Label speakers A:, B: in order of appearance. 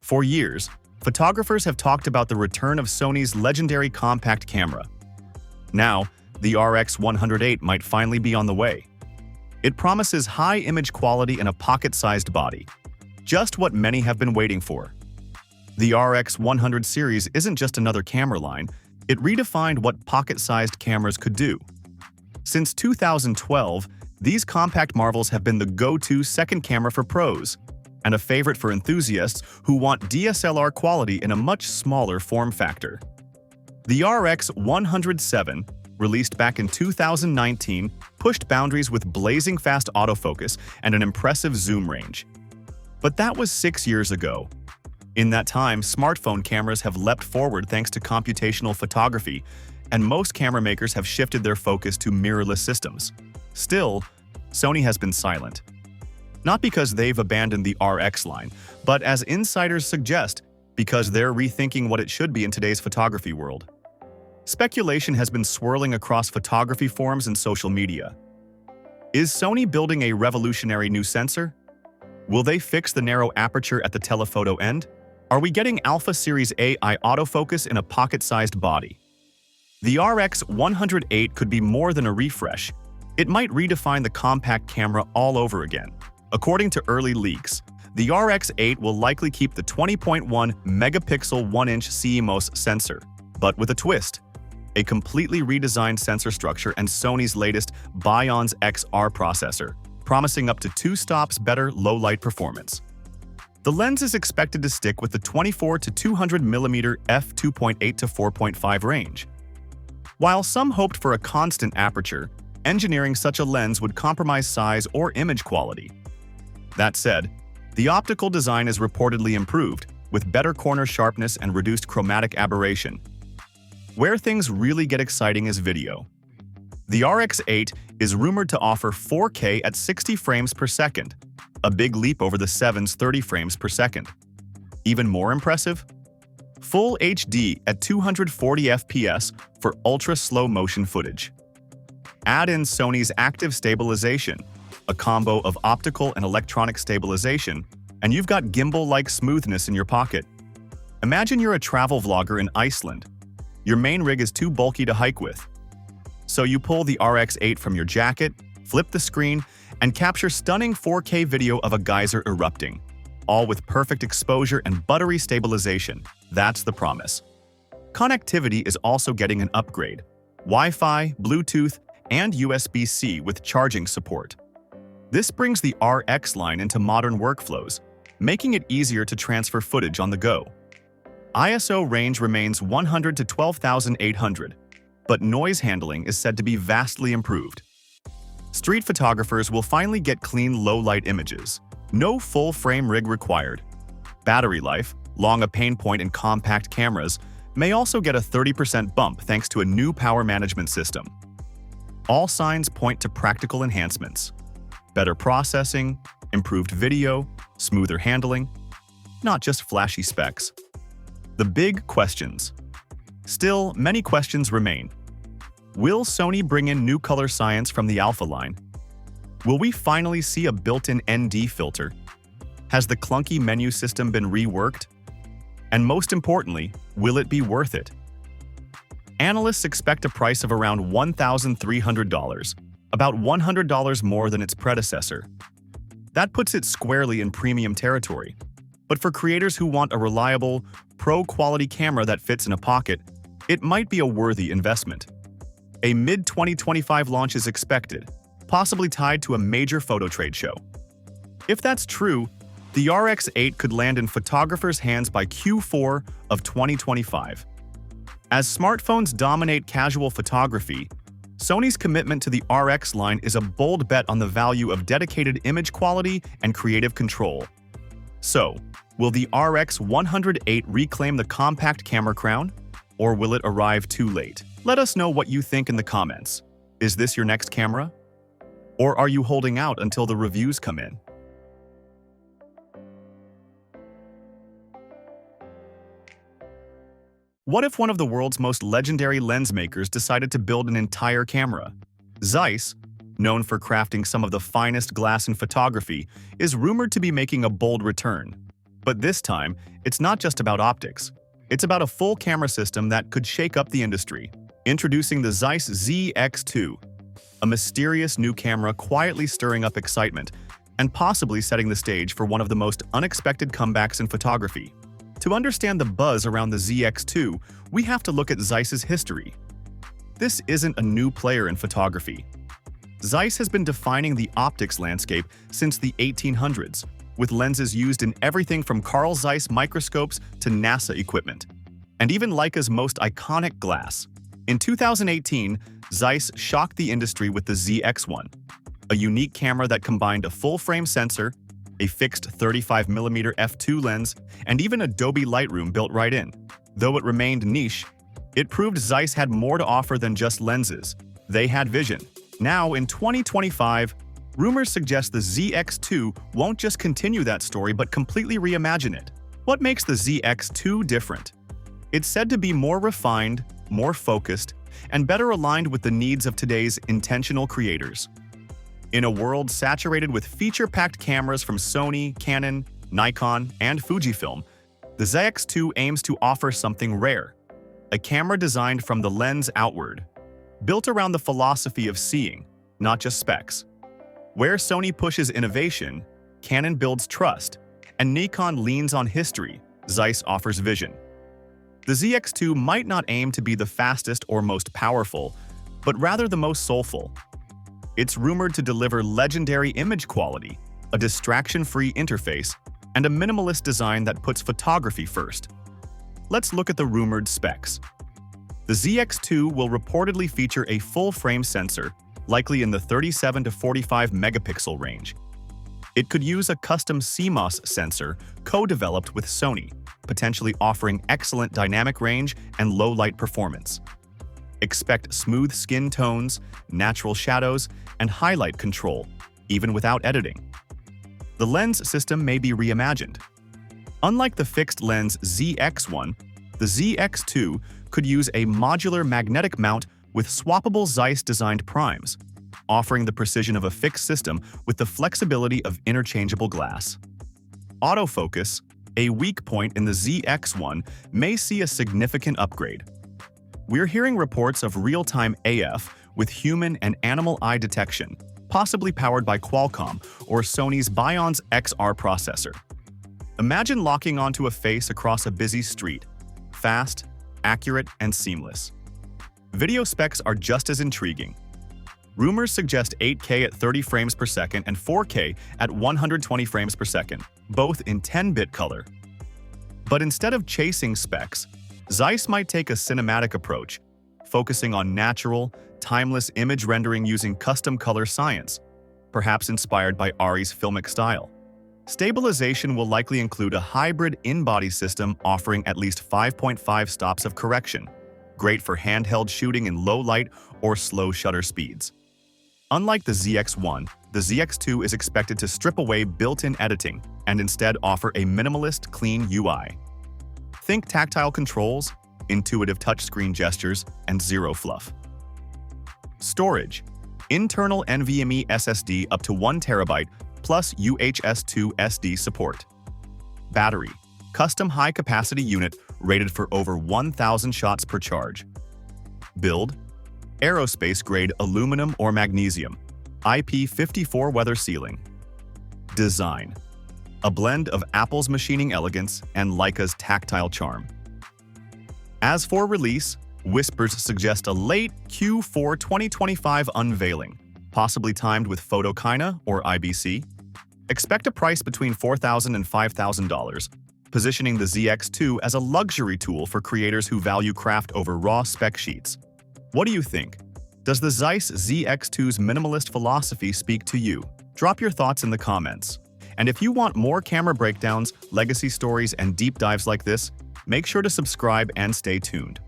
A: For years, photographers have talked about the return of Sony's legendary compact camera. Now, the RX100 VIII might finally be on the way. It promises high image quality and a pocket-sized body, just what many have been waiting for. The RX100 series isn't just another camera line, it redefined what pocket-sized cameras could do. Since 2012, these compact marvels have been the go-to second camera for pros, and a favorite for enthusiasts who want DSLR quality in a much smaller form factor. The RX100 VIII, released back in 2019, pushed boundaries with blazing fast autofocus and an impressive zoom range. But that was 6 years ago. In that time, smartphone cameras have leapt forward thanks to computational photography, and most camera makers have shifted their focus to mirrorless systems. Still, Sony has been silent. Not because they've abandoned the RX line, but as insiders suggest, because they're rethinking what it should be in today's photography world. Speculation has been swirling across photography forums and social media. Is Sony building a revolutionary new sensor? Will they fix the narrow aperture at the telephoto end? Are we getting Alpha Series AI autofocus in a pocket-sized body? The RX100 VIII could be more than a refresh. It might redefine the compact camera all over again. According to early leaks, the RX VIII will likely keep the 20.1 megapixel 1-inch CMOS sensor, but with a twist. A completely redesigned sensor structure and Sony's latest Bions XR processor, promising up to 2 stops better low-light performance. The lens is expected to stick with the 24 to 200 mm f2.8 to 4.5 range. While some hoped for a constant aperture, engineering such a lens would compromise size or image quality. That said, the optical design is reportedly improved, with better corner sharpness and reduced chromatic aberration. Where things really get exciting is video. The RX VIII is rumored to offer 4K at 60 frames per second, a big leap over the 7's 30 frames per second. Even more impressive? Full HD at 240 FPS for ultra-slow motion footage. Add in Sony's active stabilization, a combo of optical and electronic stabilization, and you've got gimbal-like smoothness in your pocket. Imagine you're a travel vlogger in Iceland. Your main rig is too bulky to hike with. So you pull the RX VIII from your jacket, flip the screen, and capture stunning 4K video of a geyser erupting, all with perfect exposure and buttery stabilization. That's the promise. Connectivity is also getting an upgrade: Wi-Fi, Bluetooth, and USB-C with charging support. This brings the RX line into modern workflows, making it easier to transfer footage on the go. ISO range remains 100 to 12,800, but noise handling is said to be vastly improved. Street photographers will finally get clean low-light images. No full-frame rig required. Battery life, long a pain point in compact cameras, may also get a 30% bump thanks to a new power management system. All signs point to practical enhancements. Better processing, improved video, smoother handling, not just flashy specs. The big questions. Still, many questions remain. Will Sony bring in new color science from the Alpha line? Will we finally see a built-in ND filter? Has the clunky menu system been reworked? And most importantly, will it be worth it? Analysts expect a price of around $1,300, about $100 more than its predecessor. That puts it squarely in premium territory. But for creators who want a reliable, pro-quality camera that fits in a pocket, it might be a worthy investment. A mid-2025 launch is expected, possibly tied to a major photo trade show. If that's true, the RX VIII could land in photographers' hands by Q4 of 2025. As smartphones dominate casual photography, Sony's commitment to the RX line is a bold bet on the value of dedicated image quality and creative control. So, will the RX100 VIII reclaim the compact camera crown? Or will it arrive too late? Let us know what you think in the comments. Is this your next camera? Or are you holding out until the reviews come in? What if one of the world's most legendary lens makers decided to build an entire camera? Zeiss, known for crafting some of the finest glass in photography, is rumored to be making a bold return. But this time, it's not just about optics. It's about a full camera system that could shake up the industry. Introducing the Zeiss ZX2, a mysterious new camera quietly stirring up excitement and possibly setting the stage for one of the most unexpected comebacks in photography. To understand the buzz around the ZX2, we have to look at Zeiss's history. This isn't a new player in photography. Zeiss has been defining the optics landscape since the 1800s, with lenses used in everything from Carl Zeiss microscopes to NASA equipment, and even Leica's most iconic glass. In 2018, Zeiss shocked the industry with the ZX1, a unique camera that combined a full-frame sensor, a fixed 35mm f2 lens, and even Adobe Lightroom built right in. Though it remained niche, it proved Zeiss had more to offer than just lenses. They had vision. Now, in 2025, rumors suggest the ZX2 won't just continue that story but completely reimagine it. What makes the ZX2 different? It's said to be more refined, more focused, and better aligned with the needs of today's intentional creators. In a world saturated with feature-packed cameras from Sony, Canon, Nikon, and Fujifilm, the ZX2 aims to offer something rare, a camera designed from the lens outward, built around the philosophy of seeing, not just specs. Where Sony pushes innovation, Canon builds trust, and Nikon leans on history, Zeiss offers vision. The ZX2 might not aim to be the fastest or most powerful, but rather the most soulful. It's rumored to deliver legendary image quality, a distraction-free interface, and a minimalist design that puts photography first. Let's look at the rumored specs. The ZX2 will reportedly feature a full-frame sensor, likely in the 37 to 45 megapixel range. It could use a custom CMOS sensor co-developed with Sony, potentially offering excellent dynamic range and low-light performance. Expect smooth skin tones, natural shadows, and highlight control, even without editing. The lens system may be reimagined. Unlike the fixed-lens ZX1, the ZX2 could use a modular magnetic mount with swappable Zeiss-designed primes, offering the precision of a fixed system with the flexibility of interchangeable glass. Autofocus, a weak point in the ZX1, may see a significant upgrade. We're hearing reports of real-time AF with human and animal eye detection, possibly powered by Qualcomm or Sony's Bionz XR processor. Imagine locking onto a face across a busy street. Fast, accurate, and seamless. Video specs are just as intriguing. Rumors suggest 8K at 30 frames per second and 4K at 120 frames per second, both in 10-bit color. But instead of chasing specs, Zeiss might take a cinematic approach, focusing on natural, timeless image rendering using custom color science, perhaps inspired by Ari's filmic style. Stabilization will likely include a hybrid in-body system offering at least 5.5 stops of correction, great for handheld shooting in low light or slow shutter speeds. Unlike the ZX1, the ZX2 is expected to strip away built-in editing and instead offer a minimalist, clean UI. Think tactile controls, intuitive touchscreen gestures, and zero fluff. Storage: internal NVMe SSD up to 1 TB plus UHS-2 SD support. Battery: custom high-capacity unit rated for over 1,000 shots per charge. Build: aerospace-grade aluminum or magnesium, IP54 weather sealing. Design: a blend of Apple's machining elegance and Leica's tactile charm. As for release, whispers suggest a late Q4 2025 unveiling, possibly timed with Photokina or IBC. Expect a price between $4,000 and $5,000, positioning the ZX2 as a luxury tool for creators who value craft over raw spec sheets. What do you think? Does the Zeiss ZX2's minimalist philosophy speak to you? Drop your thoughts in the comments. And if you want more camera breakdowns, legacy stories, and deep dives like this, make sure to subscribe and stay tuned.